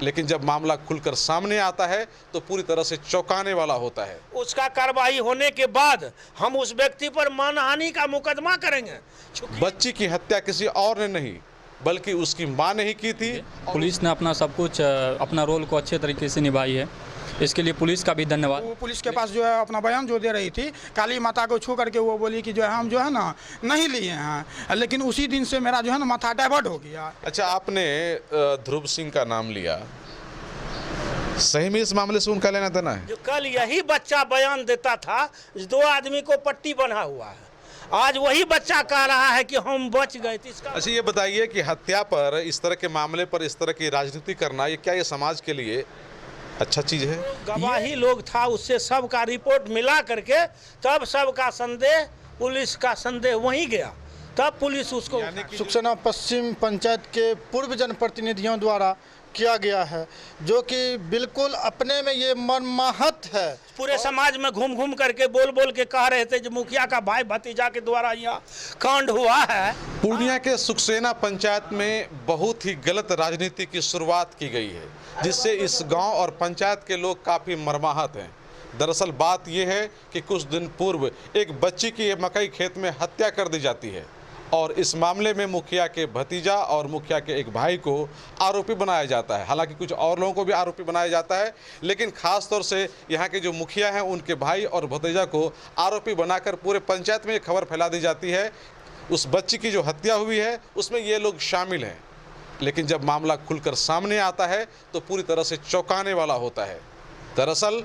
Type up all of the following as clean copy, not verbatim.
लेकिन जब मामला खुलकर सामने आता है तो पूरी तरह से चौंकाने वाला होता है। उसका कार्रवाई होने के बाद हम उस व्यक्ति पर मानहानि का मुकदमा करेंगे। बच्ची की हत्या किसी और ने नहीं बल्कि उसकी मां ने ही की थी। पुलिस ने अपना सब कुछ अपना रोल को अच्छे तरीके से निभाई है, इसके लिए पुलिस का भी धन्यवाद। वो पुलिस के पास जो है अपना बयान जो दे रही थी, काली माता को छू करके वो बोली कि जो है हम जो है ना नहीं लिए हैं, लेकिन उसी दिन से मेरा जो है ना माथा डाइवर्ट हो गया। अच्छा, आपने ध्रुव सिंह का नाम लिया, सही में इस मामले से उनका लेना देना है? जो कल यही बच्चा बयान देता था, 2 आदमी को पट्टी बना हुआ है, आज वही बच्चा कह रहा है कि हम बच गए। अच्छा, ये बताइए कि हत्या पर, इस तरह के मामले पर इस तरह की राजनीति करना, ये क्या ये समाज के लिए अच्छा चीज है? गवाही लोग था, उससे सबका रिपोर्ट मिला करके तब सबका संदेह, पुलिस का संदेह वहीं गया, तब पुलिस उसको सुखसेना पश्चिम पंचायत के पूर्व जनप्रतिनिधियों द्वारा किया गया है, जो कि बिल्कुल अपने में ये मर्माहत है। पूरे समाज में घूम घूम करके बोल बोल के कह रहे थे जो मुखिया का भाई भतीजा के द्वारा यहाँ कांड हुआ है। पूर्णिया के सुखसेना पंचायत में बहुत ही गलत राजनीति की शुरुआत की गई है, जिससे इस गांव और पंचायत के लोग काफ़ी मर्माहत हैं। दरअसल बात यह है कि कुछ दिन पूर्व एक बच्ची की मकई खेत में हत्या कर दी जाती है और इस मामले में मुखिया के भतीजा और मुखिया के एक भाई को आरोपी बनाया जाता है। हालांकि कुछ और लोगों को भी आरोपी बनाया जाता है, लेकिन ख़ास तौर से यहाँ के जो मुखिया हैं उनके भाई और भतीजा को आरोपी बनाकर पूरे पंचायत में ये खबर फैला दी जाती है उस बच्ची की जो हत्या हुई है उसमें ये लोग शामिल हैं। लेकिन जब मामला खुलकर सामने आता है तो पूरी तरह से चौंकाने वाला होता है। दरअसल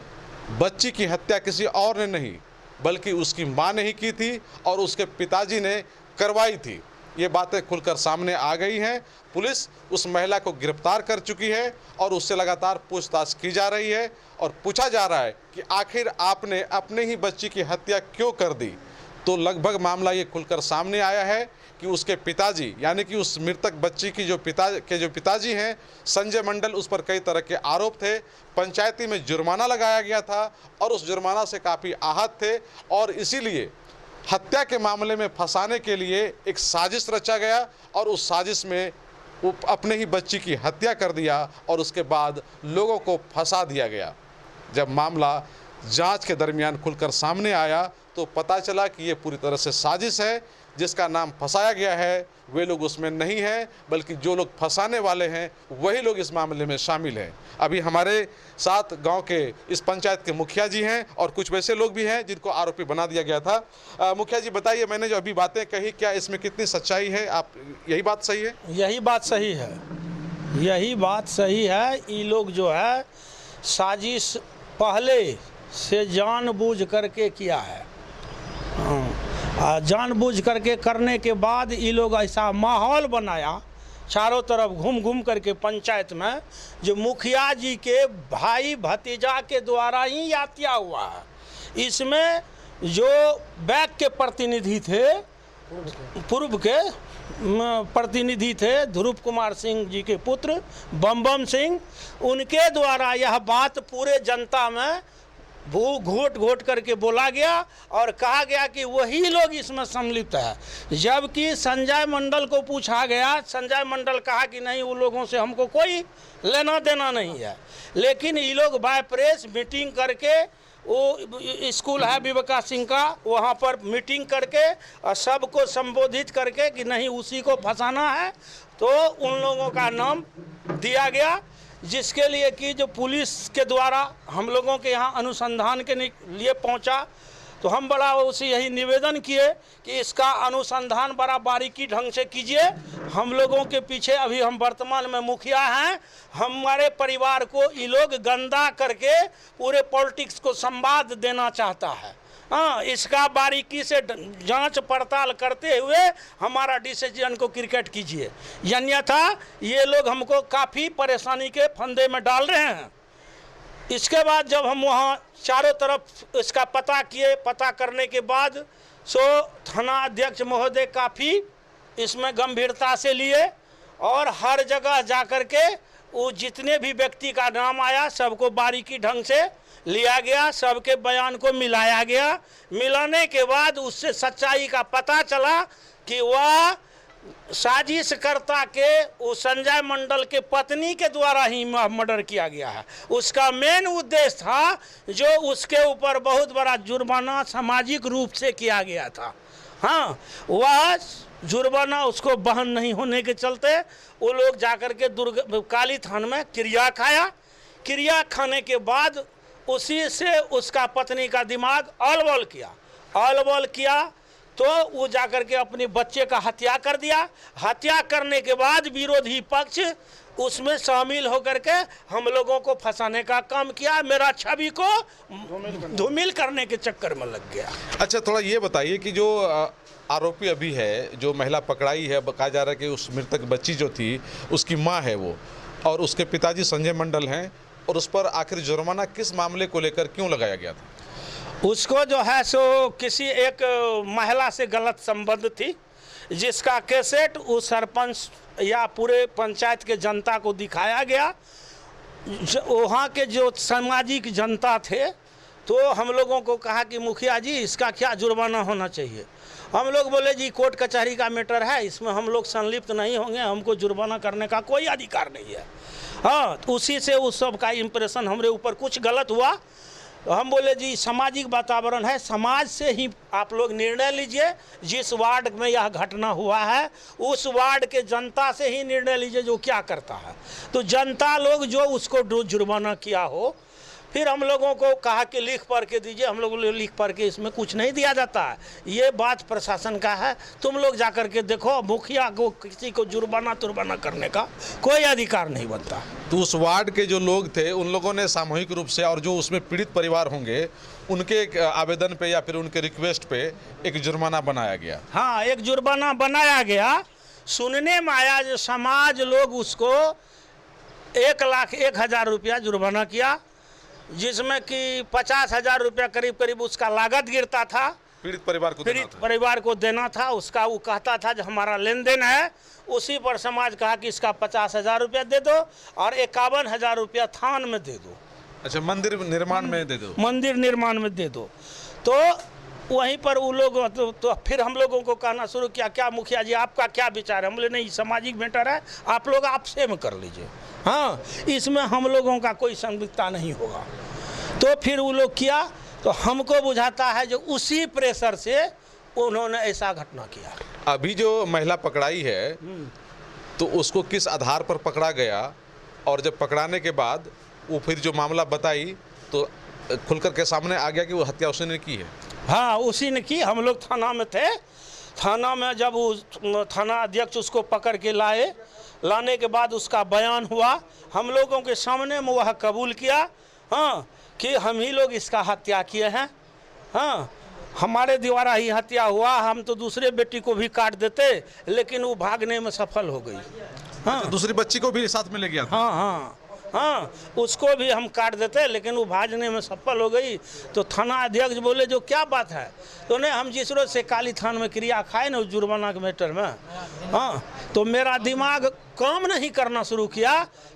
बच्ची की हत्या किसी और ने नहीं बल्कि उसकी मां ने ही की थी और उसके पिताजी ने करवाई थी। ये बातें खुलकर सामने आ गई हैं। पुलिस उस महिला को गिरफ्तार कर चुकी है और उससे लगातार पूछताछ की जा रही है और पूछा जा रहा है कि आखिर आपने अपने ही बच्ची की हत्या क्यों कर दी। तो लगभग मामला ये खुलकर सामने आया है कि उसके पिताजी, यानी कि उस मृतक बच्ची की जो पिताजी हैं संजय मंडल, उस पर कई तरह के आरोप थे। पंचायती में जुर्माना लगाया गया था और उस जुर्माना से काफ़ी आहत थे और इसीलिए हत्या के मामले में फंसाने के लिए एक साजिश रचा गया और उस साजिश में वो अपने ही बच्ची की हत्या कर दिया और उसके बाद लोगों को फंसा दिया गया। जब मामला जांच के दरमियान खुलकर सामने आया तो पता चला कि ये पूरी तरह से साजिश है। जिसका नाम फंसाया गया है वे लोग उसमें नहीं हैं, बल्कि जो लोग फंसाने वाले हैं वही लोग इस मामले में शामिल हैं। अभी हमारे साथ गांव के इस पंचायत के मुखिया जी हैं और कुछ वैसे लोग भी हैं जिनको आरोपी बना दिया गया था। मुखिया जी बताइए, मैंने जो अभी बातें कही क्या इसमें कितनी सच्चाई है? आप यही बात सही है? यही बात सही है, यही बात सही है। ये लोग जो है साजिश पहले से जानबूझ करके किया है। जानबूझ करके करने के बाद ये लोग ऐसा माहौल बनाया चारों तरफ घूम घूम करके पंचायत में, जो मुखिया जी के भाई भतीजा के द्वारा ही हत्या हुआ है। इसमें जो बैक के प्रतिनिधि थे, पूर्व के प्रतिनिधि थे ध्रुव कुमार सिंह जी के पुत्र बम सिंह, उनके द्वारा यह बात पूरे जनता में घोट घोट करके बोला गया और कहा गया कि वही लोग इसमें सम्मिलित है। जबकि संजय मंडल को पूछा गया, संजय मंडल कहा कि नहीं, उन लोगों से हमको कोई लेना देना नहीं है। लेकिन ये लोग बाय प्रेस मीटिंग करके, वो स्कूल है विवेका सिंह का, वहाँ पर मीटिंग करके और सबको संबोधित करके कि नहीं उसी को फंसाना है, तो उन लोगों का नाम दिया गया। जिसके लिए कि जो पुलिस के द्वारा हम लोगों के यहाँ अनुसंधान के लिए पहुँचा, तो हम बड़ा उसे यही निवेदन किए कि इसका अनुसंधान बड़ा बारीकी ढंग से कीजिए। हम लोगों के पीछे अभी हम वर्तमान में मुखिया हैं, हमारे परिवार को ये लोग गंदा करके पूरे पॉलिटिक्स को संवाद देना चाहता है। हाँ, इसका बारीकी से जांच पड़ताल करते हुए हमारा डिसीजन को क्रिकेट कीजिए, अन्यथा ये लोग हमको काफ़ी परेशानी के फंदे में डाल रहे हैं। इसके बाद जब हम वहाँ चारों तरफ इसका पता किए, पता करने के बाद थाना अध्यक्ष महोदय काफ़ी इसमें गंभीरता से लिए और हर जगह जा कर के वो जितने भी व्यक्ति का नाम आया सबको बारीकी ढंग से लिया गया, सबके बयान को मिलाया गया। मिलाने के बाद उससे सच्चाई का पता चला कि वह साजिशकर्ता के उस संजय मंडल के पत्नी के द्वारा ही मर्डर किया गया है। उसका मेन उद्देश्य था जो उसके ऊपर बहुत बड़ा जुर्माना सामाजिक रूप से किया गया था। हाँ, वह जुर्माना उसको बहन नहीं होने के चलते वो लोग जाकर के काली थान में क्रिया खाया। क्रिया खाने के बाद उसी से उसका पत्नी का दिमाग अलबल किया तो वो जाकर के अपने बच्चे का हत्या कर दिया। हत्या करने के बाद विरोधी पक्ष उसमें शामिल होकर के हम लोगों को फंसाने का काम किया, मेरा छवि को धूमिल करने के चक्कर में लग गया। अच्छा, थोड़ा ये बताइए कि जो आरोपी अभी है, जो महिला पकड़ाई है, कहा जा रहा है कि उस मृतक बच्ची जो थी उसकी माँ है वो, और उसके पिताजी संजय मंडल हैं, और उस पर आखिर जुर्माना किस मामले को लेकर क्यों लगाया गया था? उसको जो है सो किसी एक महिला से गलत संबंध थी, जिसका कैसेट उस सरपंच या पूरे पंचायत के जनता को दिखाया गया। वहाँ के जो सामाजिक जनता थे तो हम लोगों को कहा कि मुखिया जी इसका क्या जुर्माना होना चाहिए। हम लोग बोले जी कोर्ट कचहरी का मैटर है, इसमें हम लोग संलिप्त नहीं होंगे, हमको जुर्माना करने का कोई अधिकार नहीं है। हाँ, तो उसी से उस सब का इम्प्रेशन हमारे ऊपर कुछ गलत हुआ। हम बोले जी सामाजिक वातावरण है, समाज से ही आप लोग निर्णय लीजिए। जिस वार्ड में यह घटना हुआ है उस वार्ड के जनता से ही निर्णय लीजिए जो क्या करता है। तो जनता लोग जो उसको जुर्माना किया हो, फिर हम लोगों को कहा कि लिख पढ़ के दीजिए। हम लोगों ने लिख पढ़ के, इसमें कुछ नहीं दिया जाता है, ये बात प्रशासन का है, तुम लोग जाकर के देखो। मुखिया को किसी को जुर्माना करने का कोई अधिकार नहीं बनता। तो उस वार्ड के जो लोग थे उन लोगों ने सामूहिक रूप से, और जो उसमें पीड़ित परिवार होंगे उनके आवेदन पे या फिर उनके रिक्वेस्ट पे एक जुर्माना बनाया गया। हाँ, एक जुर्माना बनाया गया। सुनने में आया जो समाज लोग उसको 1,01,000 रुपया जुर्माना किया, जिसमें कि 50,000 रुपया करीब उसका लागत गिरता था। पीड़ित परिवार को देना था। उसका वो कहता था जो हमारा लेन देन है, उसी पर समाज कहा कि इसका 50,000 रुपया दे दो और 51,000 रुपया थान में दे दो। अच्छा, मंदिर निर्माण में दे दो। मंदिर निर्माण में दे दो। तो वहीं पर वो लोग तो फिर हम लोगों को कहना शुरू किया, क्या मुखिया जी आपका क्या विचार है? हम बोले नहीं, सामाजिक मैटर है, आप लोग आपसे में कर लीजिए। हाँ, इसमें हम लोगों का कोई संदिग्धता नहीं होगा। तो फिर वो लोग किया, तो हमको बुझाता है जो उसी प्रेशर से उन्होंने ऐसा घटना किया। अभी जो महिला पकड़ाई है तो उसको किस आधार पर पकड़ा गया, और जब पकड़ाने के बाद वो फिर जो मामला बताई तो खुलकर के सामने आ गया कि वो हत्या उसी ने की है? हाँ, उसी ने की। हम लोग थाना में थे। थाना में जब वो थाना अध्यक्ष उसको पकड़ के लाने के बाद उसका बयान हुआ, हम लोगों के सामने में वह कबूल किया, हाँ, कि हम ही लोग इसका हत्या किए हैं। हाँ, हमारे द्वारा ही हत्या हुआ, हम तो दूसरे बेटी को भी काट देते, लेकिन वो भागने में सफल हो गई। हाँ, दूसरी बच्ची को भी साथ में ले गया था। हाँ, उसको भी हम काट देते, लेकिन वो भागने में सफल हो गई। तो थाना अध्यक्ष बोले जो क्या बात है, तो नहीं, हम जिस रोज से काली थान में क्रिया खाए ना उस जुर्माना के मैटर में, हाँ, तो मेरा दिमाग काम नहीं करना शुरू किया,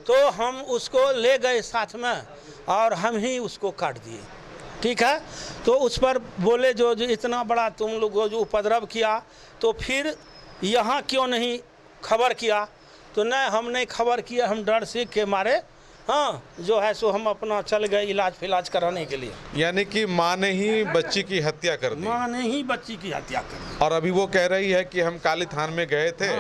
तो हम उसको ले गए साथ में और हम ही उसको काट दिए। ठीक है, तो उस पर बोले जो इतना बड़ा तुम लोग जो उपद्रव किया, तो फिर यहाँ क्यों नहीं खबर किया? तो नहीं, हम नहीं खबर किया, हम डर से के मारे, हाँ, जो है सो हम अपना चल गए इलाज फिलाज कराने के लिए। यानी कि माँ ने ही बच्ची की हत्या कर दी। माँ ने ही बच्ची की हत्या कर दी। और अभी वो कह रही है कि हम काली थान में गए थे,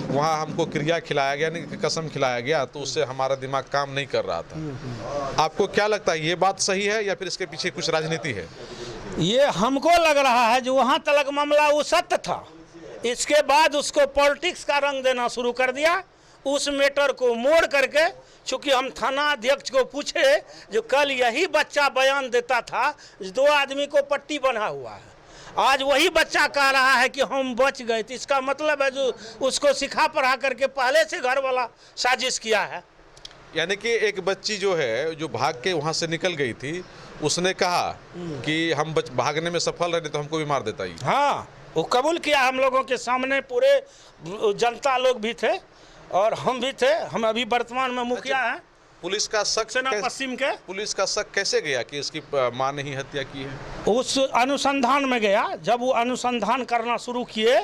वहाँ हमको क्रिया खिलाया गया, नहीं कसम खिलाया गया, तो उससे हमारा दिमाग काम नहीं कर रहा था। आपको क्या लगता है, ये बात सही है या फिर इसके पीछे कुछ राजनीति है? ये हमको लग रहा है जो वहाँ तलक मामला वो सत्य था, इसके बाद उसको पॉलिटिक्स का रंग देना शुरू कर दिया। उस मैटर को मोड़ करके, चूँकि हम थाना अध्यक्ष को पूछे जो कल यही बच्चा बयान देता था, 2 आदमी को पट्टी बना हुआ है, आज वही बच्चा कह रहा है कि हम बच गए, तो इसका मतलब है जो उसको सिखा पढ़ा करके पहले से घर वाला साजिश किया है। यानी कि एक बच्ची जो है, जो भाग के वहाँ से निकल गई थी, उसने कहा कि हम भागने में सफल रहे तो हमको भी मार देता ही। हाँ, वो कबूल किया हम लोगों के सामने, पूरे जनता लोग भी थे और हम भी थे। हम अभी वर्तमान में मुखिया हैं। पुलिस का शक सेना पश्चिम के, पुलिस का शक कैसे गया कि इसकी मां ने ही हत्या की है? उस अनुसंधान में गया। जब वो अनुसंधान करना शुरू किए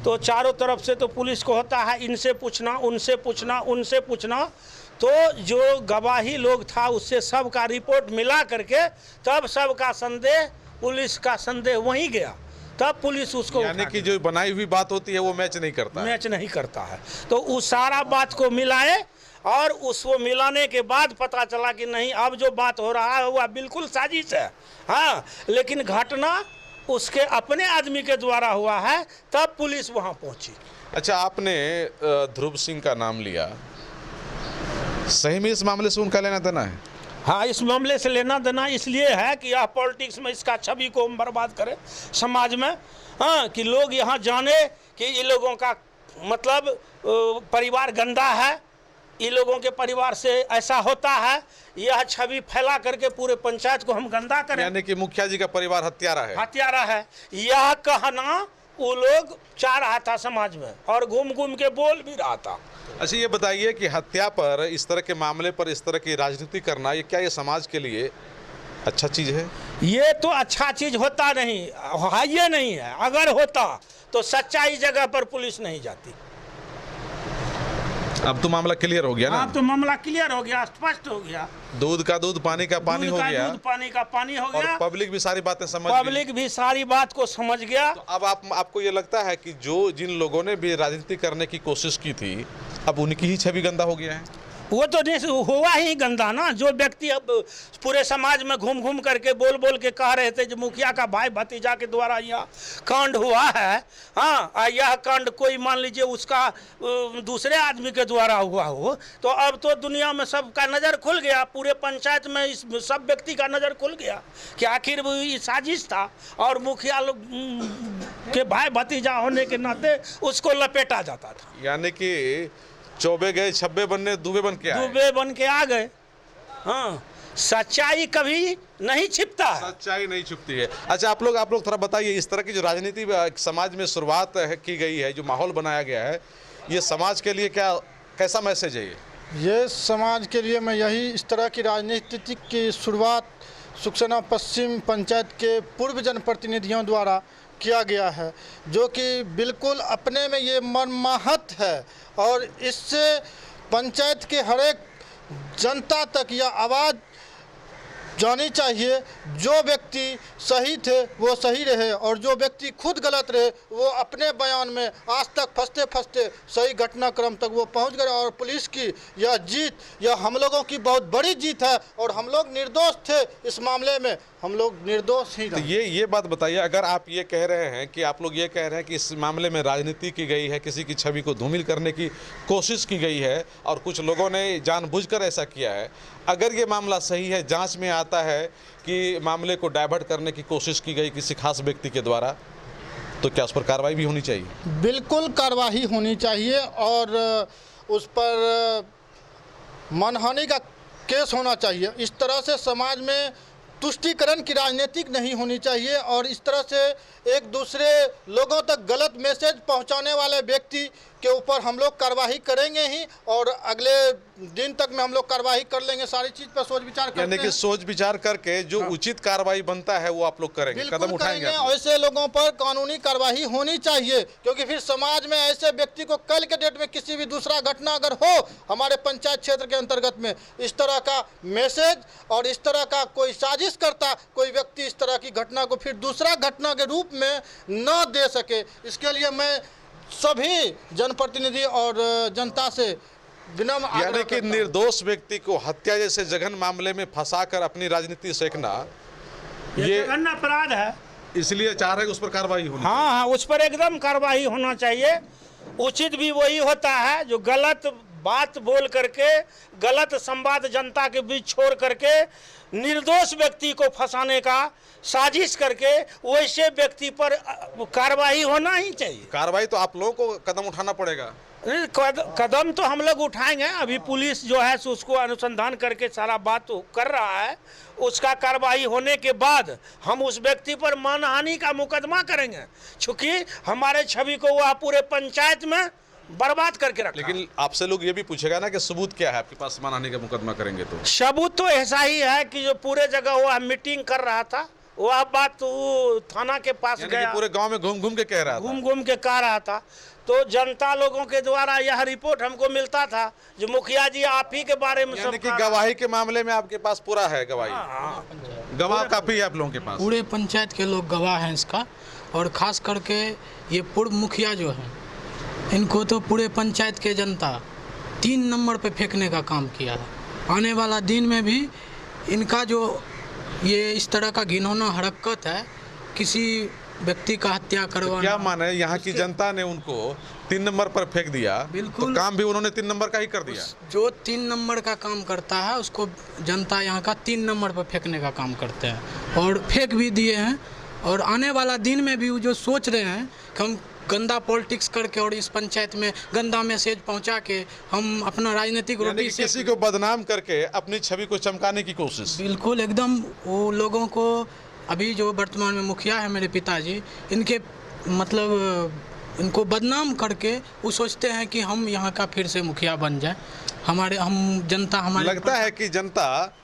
तो चारों तरफ से तो पुलिस को होता है इनसे पूछना, उनसे पूछना, उनसे पूछना। तो जो गवाही लोग था उससे सबका रिपोर्ट मिला करके तब सबका संदेह, पुलिस का संदेह वहीं गया, तब पुलिस उसको यानी कि जो बनाई हुई बात होती है वो मैच नहीं करता है। मैच नहीं करता है। तो उस सारा बात को मिलाए और उसको मिलाने के बाद पता चला कि नहीं, अब जो बात हो रहा है वह बिल्कुल साजिश है। हाँ, लेकिन घटना उसके अपने आदमी के द्वारा हुआ है, तब पुलिस वहाँ पहुँची। अच्छा, आपने ध्रुव सिंह का नाम लिया, सही में इस मामले से उनका लेना देना है? हाँ, इस मामले से लेना देना इसलिए है कि यह पॉलिटिक्स में इसका छवि को हम बर्बाद करें समाज में। हाँ, कि लोग यहाँ जाने कि ये लोगों का मतलब परिवार गंदा है, ये लोगों के परिवार से ऐसा होता है, यह छवि फैला करके पूरे पंचायत को हम गंदा करें। यानी कि मुखिया जी का परिवार हत्यारा है। हत्यारा है, यह कहना वो लोग चाह रहा था समाज में और घूम घूम के बोल भी रहा था। अच्छा, ये बताइए कि हत्या पर, इस तरह के मामले पर इस तरह की राजनीति करना, ये क्या ये समाज के लिए अच्छा चीज़ है? ये तो अच्छा चीज़ होता नहीं है, ये नहीं है। अगर होता तो सच्चाई जगह पर पुलिस नहीं जाती। अब तो मामला क्लियर हो गया ना? अब तो मामला क्लियर हो गया, स्पष्ट हो गया। दूध का दूध, पानी का पानी हो गया। दूध पानी का पानी हो और गया। पब्लिक भी सारी बातें समझ गई। पब्लिक भी सारी बात को समझ गया। तो अब आपको ये लगता है कि जिन लोगों ने भी राजनीति करने की कोशिश की थी, अब उनकी ही छवि गंदा हो गया है? वो तो हुआ ही गंदा ना। जो व्यक्ति अब पूरे समाज में घूम घूम करके बोल बोल के कह रहे थे जो मुखिया का भाई भतीजा के द्वारा यह कांड हुआ है, हाँ, यह कांड कोई मान लीजिए उसका दूसरे आदमी के द्वारा हुआ हो, तो अब तो दुनिया में सबका नज़र खुल गया, पूरे पंचायत में इस सब व्यक्ति का नज़र खुल गया कि आखिर वो ये साजिश था और मुखिया लोग के भाई भतीजा होने के नाते उसको लपेटा जाता था। यानी कि चौबे गए छब्बे बनने दूबे बन के आए। दूबे बन के आ गए। हाँ, सच्चाई कभी नहीं छिपता है। सच्चाई नहीं छुपती है। अच्छा, आप लोग थोड़ा बताइए, इस तरह की जो राजनीति समाज में शुरुआत की गई है, जो माहौल बनाया गया है, ये समाज के लिए कैसा मैसेज है? ये समाज के लिए मैं यही, इस तरह की राजनीति की शुरुआत सुखसेना पश्चिम पंचायत के पूर्व जनप्रतिनिधियों द्वारा किया गया है, जो कि बिल्कुल अपने में ये मर्माहत है और इससे पंचायत के हर एक जनता तक यह आवाज़ जानी चाहिए। जो व्यक्ति सही थे वो सही रहे और जो व्यक्ति खुद गलत रहे वो अपने बयान में आज तक फंसते फंसते सही घटनाक्रम तक वो पहुंच गए। और पुलिस की यह जीत, यह हम लोगों की बहुत बड़ी जीत है और हम लोग निर्दोष थे इस मामले में, हम लोग निर्दोष ही तो रहे। ये बात बताइए, अगर आप ये कह रहे हैं कि आप लोग ये कह रहे हैं कि इस मामले में राजनीति की गई है, किसी की छवि को धूमिल करने की कोशिश की गई है और कुछ लोगों ने जानबूझकर ऐसा किया है, अगर ये मामला सही है, जांच में आता है कि मामले को डाइवर्ट करने की कोशिश की गई किसी खास व्यक्ति के द्वारा, तो क्या उस पर कार्रवाई भी होनी चाहिए? बिल्कुल कार्रवाई होनी चाहिए और उस पर मानहानि का केस होना चाहिए। इस तरह से समाज में तुष्टीकरण की राजनीतिक नहीं होनी चाहिए और इस तरह से एक दूसरे लोगों तक गलत मैसेज पहुंचाने वाले व्यक्ति के ऊपर हम लोग कार्रवाई करेंगे ही और अगले दिन तक में हम लोग कार्रवाई कर लेंगे। सारी चीज़ पर सोच विचार करते हैं। यानी कि सोच विचार करके जो उचित कार्रवाई बनता है वो आप लोग करेंगे, कदम उठाएंगे। ऐसे लोगों पर कानूनी कार्रवाई होनी चाहिए, क्योंकि फिर समाज में ऐसे व्यक्ति को कल के डेट में किसी भी दूसरा घटना अगर हो हमारे पंचायत क्षेत्र के अंतर्गत में, इस तरह का मैसेज और इस तरह का कोई साजिश करता कोई व्यक्ति इस तरह की घटना को फिर दूसरा घटना के रूप में न दे सके, इसके लिए मैं सभी जनप्रतिनिधि और जनता से विनम्र आग्रह यानी कि करता हूं। निर्दोष व्यक्ति को हत्या जैसे जघन मामले में फंसाकर अपनी राजनीति सेकना ये जघन्य अपराध है, इसलिए चाह रहे हैं कि उस पर कार्रवाई होनी। हाँ, उस पर एकदम कार्रवाई होना चाहिए। उचित भी वही होता है जो गलत बात बोल करके, गलत संवाद जनता के बीच छोड़ करके निर्दोष व्यक्ति को फंसाने का साजिश करके, वैसे व्यक्ति पर कार्रवाई होना ही चाहिए। कार्रवाई तो आप लोगों को कदम उठाना पड़ेगा। कदम तो हम लोग उठाएंगे। अभी पुलिस जो है उसको अनुसंधान करके सारा बात कर रहा है, उसका कार्रवाई होने के बाद हम उस व्यक्ति पर मानहानि का मुकदमा करेंगे, चूँकि हमारे छवि को वह पूरे पंचायत में बर्बाद करके रखा। लेकिन आपसे लोग ये भी पूछेगा ना कि सबूत क्या है आपके पास, मानहानि का मुकदमा करेंगे तो? सबूत तो ऐसा ही है कि जो पूरे जगह वो मीटिंग कर रहा था, वह बात तो थाना के पास यानी कि गया, पूरे गांव में घूम घूम के कह रहा था। घूम घूम के कह रहा था। तो जनता लोगों के द्वारा यह रिपोर्ट हमको मिलता था जो मुखिया जी आप ही के बारे में यानी सब कि गवाही के मामले में आपके पास पूरा है गवाही, गवाह काफी है आप लोगों के पास। पूरे पंचायत के लोग गवाह हैं इसका। और ख़ास करके ये पूर्व मुखिया जो हैं, इनको तो पूरे पंचायत के जनता 3 नंबर पे फेंकने का काम किया है। आने वाला दिन में भी इनका जो ये इस तरह का घिनौना हरकत है, किसी व्यक्ति का हत्या करवाना, क्या माने यहाँ की जनता ने उनको 3 नंबर पर फेंक दिया, बिल्कुल। तो काम भी उन्होंने 3 नंबर का ही कर दिया। जो 3 नंबर का काम करता है उसको जनता यहाँ का 3 नंबर पर फेंकने का काम करते हैं और फेंक भी दिए हैं। और आने वाला दिन में भी वो जो सोच रहे हैं कि हम गंदा पॉलिटिक्स करके और इस पंचायत में गंदा मैसेज पहुंचा के हम अपना राजनीतिक यानी रोटी कि से किसी को बदनाम करके अपनी छवि को चमकाने की कोशिश। बिल्कुल एकदम वो लोगों को, अभी जो वर्तमान में मुखिया है मेरे पिताजी, इनके मतलब इनको बदनाम करके वो सोचते हैं कि हम यहाँ का फिर से मुखिया बन जाए। हम जनता हमारे लगता है कि जनता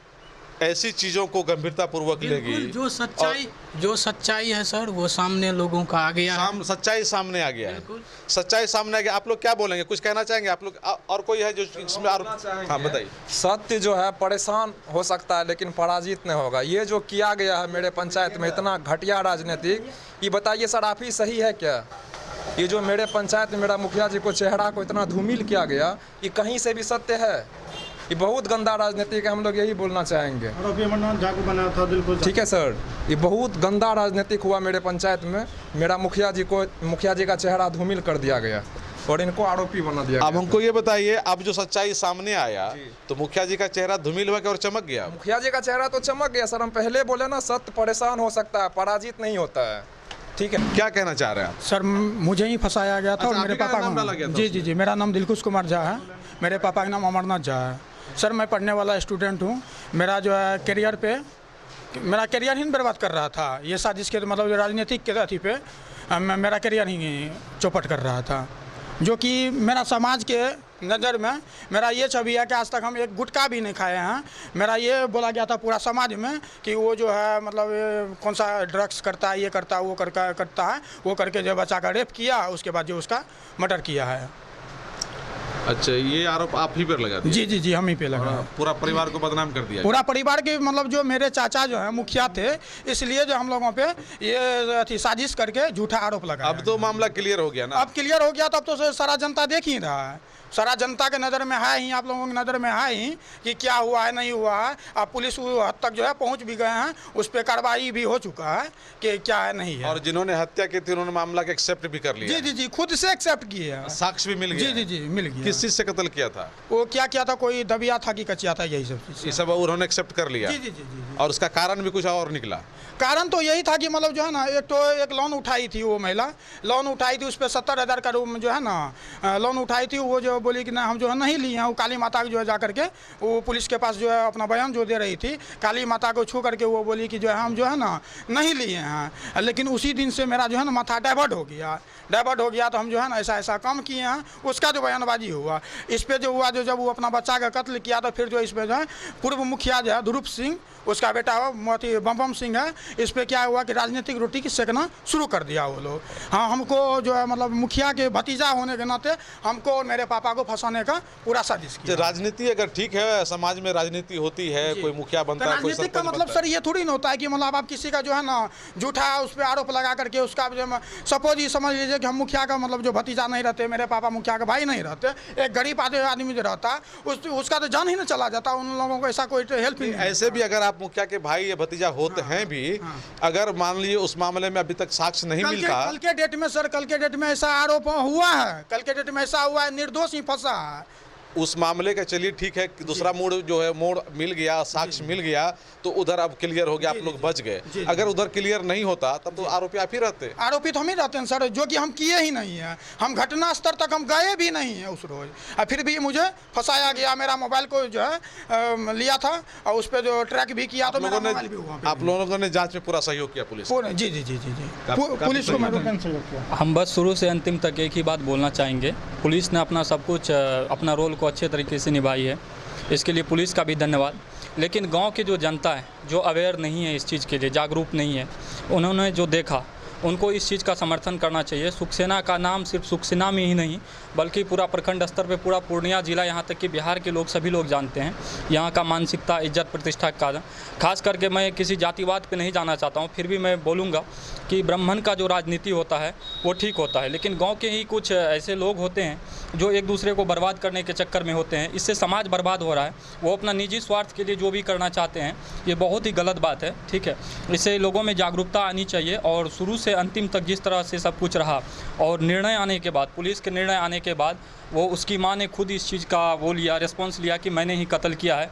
ऐसी चीजों को गंभीरता पूर्वक लेगी। जो सच्चाई है सर, वो सामने लोगों का आ गया है। सच्चाई सामने आ गया है, सच्चाई सामने आ गया। आप लोग क्या बोलेंगे, कुछ कहना चाहेंगे आप लोग? और कोई है जो इसमें हाँ बताइए। सत्य जो है परेशान हो सकता है लेकिन पराजित नहीं होगा। ये जो किया गया है मेरे पंचायत में इतना घटिया राजनीतिक, ये बताइए सर आप ही सही है क्या? ये जो मेरे पंचायत में मेरा मुखिया जी को चेहरा को इतना धूमिल किया गया, ये कहीं से भी सत्य है? ये बहुत गंदा राजनीतिक है, हम लोग यही बोलना चाहेंगे। ठीक है सर, ये बहुत गंदा राजनीतिक हुआ मेरे पंचायत में। मेरा मुखिया जी का चेहरा धूमिल कर दिया गया और इनको आरोपी बना दिया गया। अब हमको ये बताइए, अब जो सच्चाई सामने आया तो मुखिया जी का चेहरा धूमिल हुआ और चमक गया? मुखिया जी का चेहरा तो चमक गया सर। हम पहले बोले ना, सत्य परेशान हो सकता है, पराजित नहीं होता है। ठीक है, क्या कहना चाह रहे हैं आप? सर मुझे ही फंसाया गया था और मेरे पापा को। जी, मेरा नाम दिलखुश कुमार झा है, मेरे पापा का नाम अमरनाथ झा है। सर मैं पढ़ने वाला स्टूडेंट हूँ। मेरा जो है करियर पे, मेरा करियर ही बर्बाद कर रहा था ये साजिश के, मतलब राजनीतिक के अथी पे मेरा करियर ही चौपट कर रहा था। जो कि मेरा समाज के नज़र में मेरा ये छवि है कि आज तक हम एक गुटखा भी नहीं खाए हैं। मेरा ये बोला गया था पूरा समाज में कि वो जो है मतलब कौन सा ड्रग्स करता है, ये करता है, वो करता है, वो करके जो बच्चा का रेप किया, उसके बाद जो उसका मर्डर किया है। अच्छा, ये आरोप आप ही पर लगा दिया? जी, हम ही पे लगा। पूरा परिवार को बदनाम कर दिया? पूरा परिवार के, मतलब जो मेरे चाचा जो है मुखिया थे, इसलिए जो हम लोगों पे ये साजिश करके झूठा आरोप लगा। अब तो मामला क्लियर हो गया ना? अब क्लियर हो गया, तब तो सारा जनता देख ही रहा है। सारा जनता के नज़र में है ही, आप लोगों की नज़र में है ही कि क्या हुआ है नहीं हुआ है। अब पुलिस हद तक जो है पहुंच भी गए हैं, उस पर कार्रवाई भी हो चुका है कि क्या है नहीं है। और जिन्होंने हत्या की थी उन्होंने मामला के एक्सेप्ट भी कर लिया? जी, खुद से एक्सेप्ट किए हैं। साक्ष्य भी मिल गया? जी, मिल गया। किस चीज़ से कत्ल किया था? वो क्या किया था, कोई दबिया था कि कचिया था, यही सब चीज़। ये सब उन्होंने एक्सेप्ट कर लिया? जी। और उसका कारण भी कुछ और निकला? कारण तो यही था कि मतलब जो है ना, एक लोन उठाई थी, वो महिला लोन उठाई थी, उस पर 70,000 का रूम जो है ना लोन उठाई थी। वो जो बोली कि ना हम जो है नहीं लिए हैं। वो काली माता जो है जा करके वो पुलिस के पास जो है अपना बयान जो दे रही थी, काली माता को छू करके वो बोली कि जो है हम जो है ना नहीं लिए हैं। लेकिन उसी दिन से मेरा जो है ना माथा डाइवर्ट हो गया। तो हम जो है ना ऐसा काम किए हैं, उसका जो बयानबाजी हुआ इस पर जो हुआ, जो जब वो अपना बच्चा का कत्ल किया तो फिर जो इस पर जो है पूर्व मुखिया जो है ध्रुव सिंह, उसका बेटा बम सिंह है, इस पर क्या हुआ कि राजनीतिक रोटी की सेकना शुरू कर दिया वो लोग। हाँ, हमको जो है मतलब मुखिया के भतीजा होने के नाते हमको और मेरे पापा को फंसाने का पूरा साजिश किया। राजनीति अगर ठीक है, समाज में राजनीति होती है, कोई मुखिया बनता है, कोई राजनीतिक का मतलब सर ये थोड़ी ना होता है कि मतलब आप किसी का जो है ना झूठा उस पर आरोप लगा करके उसका सपोज ही समझ लीजिए कि हम मुखिया का मतलब जो भतीजा नहीं रहते, मेरे पापा मुखिया का भाई नहीं रहते, एक गरीब आदमी जो रहता उसका तो जान ही ना चला जाता। उन लोगों को ऐसा कोई हेल्प नहीं। ऐसे भी अगर आप मुखिया के भाई या भतीजा होते हैं भी, अगर मान लीजिए उस मामले में अभी तक साक्ष्य नहीं मिलता। कल के डेट में ऐसा आरोप हुआ है, कल के डेट में ऐसा हुआ है, निर्दोष ही फंसा है उस मामले का। चलिए ठीक है, दूसरा मोड़ मिल गया, साक्ष्य मिल गया, तो उधर अब क्लियर हो गया, आप लोग बच गए। अगर उधर क्लियर नहीं होता तब तो आरोपी आप ही रहते। आरोपी तो हम ही रहते हैं सर, जो कि हम किए ही नहीं है। हम घटना स्तर तक हम गए भी नहीं है उस रोज, और फिर भी मुझे फंसाया गया। मेरा मोबाइल को जो है लिया था और उस पर जो ट्रैक भी किया, तो आप लोगों ने जांच में पूरा सहयोग किया पुलिस? जी, पुलिस को मैंने सहयोग किया। हम बस शुरू से अंतिम तक एक ही बात बोलना चाहेंगे, पुलिस ने अपना सब कुछ, अपना रोल को अच्छे तरीके से निभाई है। इसके लिए पुलिस का भी धन्यवाद। लेकिन गांव की जो जनता है, जो अवेयर नहीं है इस चीज़ के लिए, जागरूक नहीं है, उन्होंने जो देखा उनको इस चीज़ का समर्थन करना चाहिए। सुखसेना का नाम सिर्फ सुखसेना में ही नहीं बल्कि पूरा प्रखंड स्तर पे, पूरा पूर्णिया जिला, यहाँ तक कि बिहार के लोग सभी लोग जानते हैं यहाँ का मानसिकता, इज्जत, प्रतिष्ठा का। खास करके मैं किसी जातिवाद पे नहीं जाना चाहता हूँ, फिर भी मैं बोलूँगा कि ब्राह्मण का जो राजनीति होता है वो ठीक होता है, लेकिन गाँव के ही कुछ ऐसे लोग होते हैं जो एक दूसरे को बर्बाद करने के चक्कर में होते हैं। इससे समाज बर्बाद हो रहा है। वो अपना निजी स्वार्थ के लिए जो भी करना चाहते हैं, ये बहुत ही गलत बात है। ठीक है, इससे लोगों में जागरूकता आनी चाहिए और शुरू से अंतिम तक जिस तरह से सब कुछ रहा और निर्णय आने के बाद, पुलिस के निर्णय आने के बाद, वो उसकी माँ ने खुद इस चीज़ का वो लिया, रिस्पॉन्स लिया कि मैंने ही कत्ल किया है।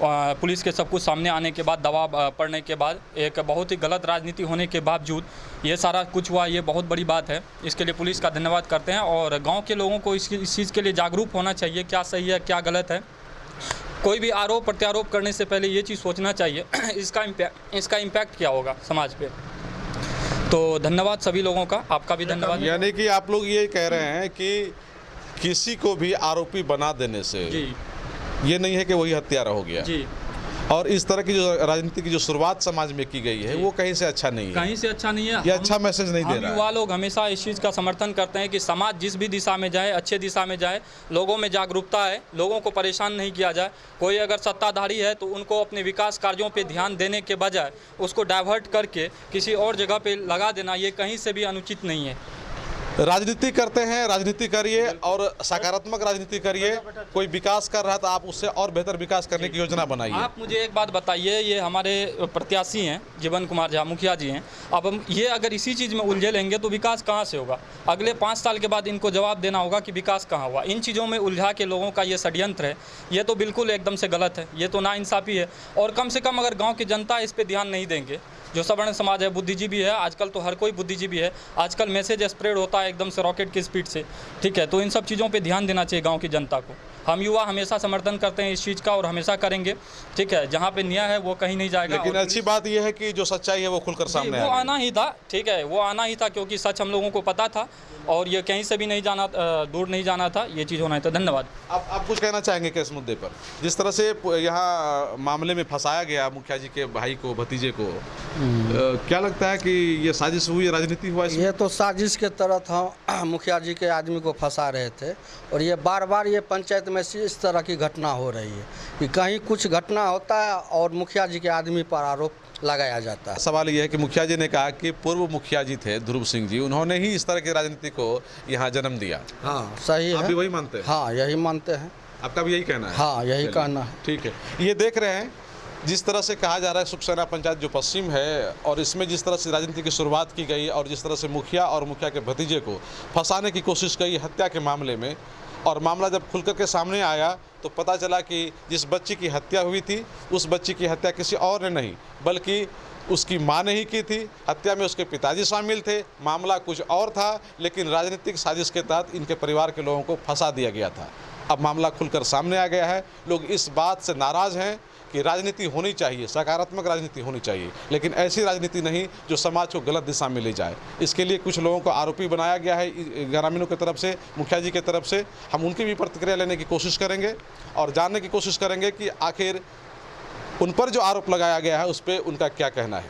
पुलिस के सब कुछ सामने आने के बाद, दबाव पड़ने के बाद, एक बहुत ही गलत राजनीति होने के बावजूद ये सारा कुछ हुआ, ये बहुत बड़ी बात है। इसके लिए पुलिस का धन्यवाद करते हैं और गांव के लोगों को इस चीज़ के लिए जागरूक होना चाहिए, क्या सही है क्या गलत है। कोई भी आरोप प्रत्यारोप करने से पहले ये चीज़ सोचना चाहिए इसका इम्पैक्ट क्या होगा समाज पे। तो धन्यवाद सभी लोगों का, आपका भी धन्यवाद। यानी कि आप लोग ये कह रहे हैं कि किसी को भी आरोपी बना देने से जी, ये नहीं है कि वही हत्यारा हो गया जी। और इस तरह की जो राजनीति की जो शुरुआत समाज में की गई है वो कहीं से अच्छा नहीं है, कहीं से अच्छा नहीं है। ये अच्छा मैसेज नहीं दे हम रहा युवा है। लोग हमेशा इस चीज़ का समर्थन करते हैं कि समाज जिस भी दिशा में जाए, अच्छे दिशा में जाए, लोगों में जागरूकता है, लोगों को परेशान नहीं किया जाए। कोई अगर सत्ताधारी है तो उनको अपने विकास कार्यों पे ध्यान देने के बजाय उसको डाइवर्ट करके किसी और जगह पे लगा देना, ये कहीं से भी अनुचित नहीं है। राजनीति करते हैं, राजनीति करिए और सकारात्मक राजनीति करिए। कोई विकास कर रहा है तो आप उससे और बेहतर विकास करने की योजना बनाइए। आप मुझे एक बात बताइए, ये हमारे प्रत्याशी हैं जीवन कुमार झा मुखिया जी हैं, अब हम ये अगर इसी चीज़ में उलझे लेंगे तो विकास कहाँ से होगा? अगले 5 साल के बाद इनको जवाब देना होगा कि विकास कहाँ हुआ। इन चीज़ों में उलझा के लोगों का ये षड्यंत्र है, ये तो बिल्कुल एकदम से गलत है, ये तो नाइंसाफ़ी है। और कम से कम अगर गाँव की जनता इस पर ध्यान नहीं देंगे, जो सवर्ण समाज है, बुद्धिजीवी है, आजकल तो हर कोई बुद्धिजीवी है, आजकल मैसेज स्प्रेड होता है एकदम से रॉकेट की स्पीड से। ठीक है, तो इन सब चीज़ों पे ध्यान देना चाहिए गांव की जनता को। हम युवा हमेशा समर्थन करते हैं इस चीज़ का और हमेशा करेंगे। ठीक है, जहाँ पे न्याय है वो कहीं नहीं जाएगा। लेकिन अच्छी बात यह है कि जो सच्चाई है वो खुलकर सामने वो आ आना ही था। ठीक है, वो आना ही था क्योंकि सच हम लोगों को पता था और ये कहीं से भी नहीं जाना, दूर नहीं जाना था, ये चीज़ होना था। धन्यवाद। आप कुछ कहना चाहेंगे कि इस मुद्दे पर जिस तरह से यहाँ मामले में फंसाया गया मुखिया जी के भाई को, भतीजे को, क्या लगता है कि ये साजिश हुई, राजनीति हुआ इसमें? ये तो साजिश के तरह था, मुखिया जी के आदमी को फंसा रहे थे और ये बार बार ये पंचायत में से इस तरह की घटना हो रही है कि कहीं कुछ घटना होता है और मुखिया जी के आदमी पर आरोप लगाया जाता है। सवाल यह है कि मुखिया जी ने कहा कि पूर्व मुखिया जी थे ध्रुव सिंह जी, उन्होंने ही इस तरह की राजनीति को यहाँ जन्म दिया। हाँ, सही है। आप भी वही मानते हैं? हाँ, यही मानते हैं। आपका भी यही कहना है? हाँ, यही कहना है। ठीक है, ये देख रहे हैं जिस तरह से कहा जा रहा है सुखसेना पंचायत जो पश्चिम है और इसमें जिस तरह से राजनीति की शुरुआत की गई और जिस तरह से मुखिया और मुखिया के भतीजे को फंसाने की कोशिश की हत्या के मामले में, और मामला जब खुलकर के सामने आया तो पता चला कि जिस बच्ची की हत्या हुई थी उस बच्ची की हत्या किसी और ने नहीं बल्कि उसकी मां ने ही की थी। हत्या में उसके पिताजी शामिल थे, मामला कुछ और था, लेकिन राजनीतिक साजिश के तहत इनके परिवार के लोगों को फंसा दिया गया था। अब मामला खुलकर सामने आ गया है। लोग इस बात से नाराज़ हैं कि राजनीति होनी चाहिए, सकारात्मक राजनीति होनी चाहिए, लेकिन ऐसी राजनीति नहीं जो समाज को गलत दिशा में ले जाए। इसके लिए कुछ लोगों को आरोपी बनाया गया है ग्रामीणों की तरफ से, मुखिया जी की तरफ से। हम उनकी भी प्रतिक्रिया लेने की कोशिश करेंगे और जानने की कोशिश करेंगे कि आखिर उन पर जो आरोप लगाया गया है उस पर उनका क्या कहना है।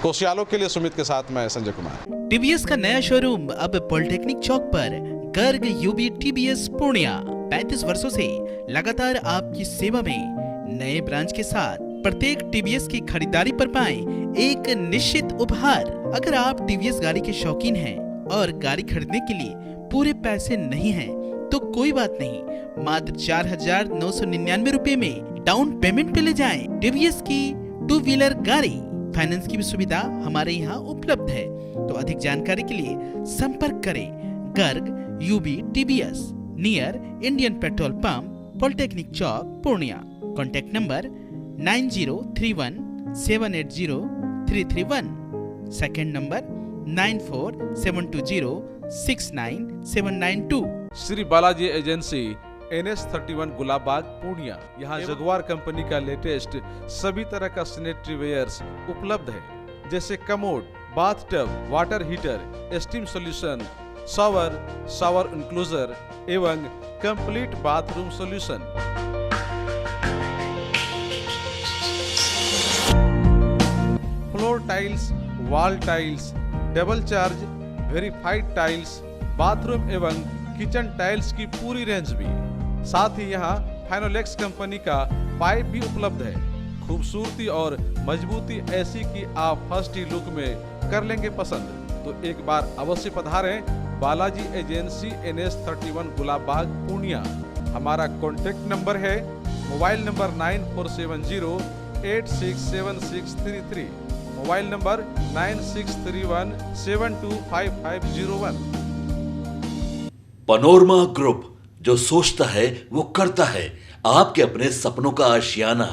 कोशियालों के लिए सुमित के साथ मैं संजय कुमार। टीवीएस का नया शोरूम अब पॉलिटेक्निक चौक पर, गर्ग यूबी टीवीएस पूर्णिया। 35 वर्षों से लगातार आपकी सेवा में। नए ब्रांच के साथ प्रत्येक टीवीएस की खरीदारी पर पाएं एक निश्चित उपहार। अगर आप टीवीएस गाड़ी के शौकीन हैं और गाड़ी खरीदने के लिए पूरे पैसे नहीं हैं, तो कोई बात नहीं, मात्र 4,999 रुपए में डाउन पेमेंट पे ले जाएं टीवीएस की 2 व्हीलर गाड़ी। फाइनेंस की भी सुविधा हमारे यहाँ उपलब्ध है। तो अधिक जानकारी के लिए संपर्क करें Garg UB TVS, near Indian petrol pump, polytechnic चौक, Purnia. Contact number 9031780331। Second number 9472069792। Shri Balaji agency NS31 Gulabbagh Purnia. यहाँ जगुआर कंपनी का लेटेस्ट सभी तरह का सैनिटरी वेयर्स उपलब्ध है, जैसे commode, bathtub, water heater, steam solution, shower enclosure एवं complete bathroom solution. Tiles, wall tiles, double charge, verified tiles, bathroom एवं किचन टाइल्स की पूरी रेंज भी। साथ ही यहाँ फाइनोलेक्स कंपनी का पाइप भी उपलब्ध है। खूबसूरती और मजबूती ऐसी कि आप फर्स्ट ही लुक में कर लेंगे पसंद। तो एक बार अवश्य पधारें बालाजी एजेंसी NS 31 गुलाब बाग पूर्णिया। हमारा कॉन्टेक्ट नंबर है mobile number 9470867633, mobile number 9631725501। Panorama group, जो सोचता है वो करता है। आपके अपने सपनों का आशियाना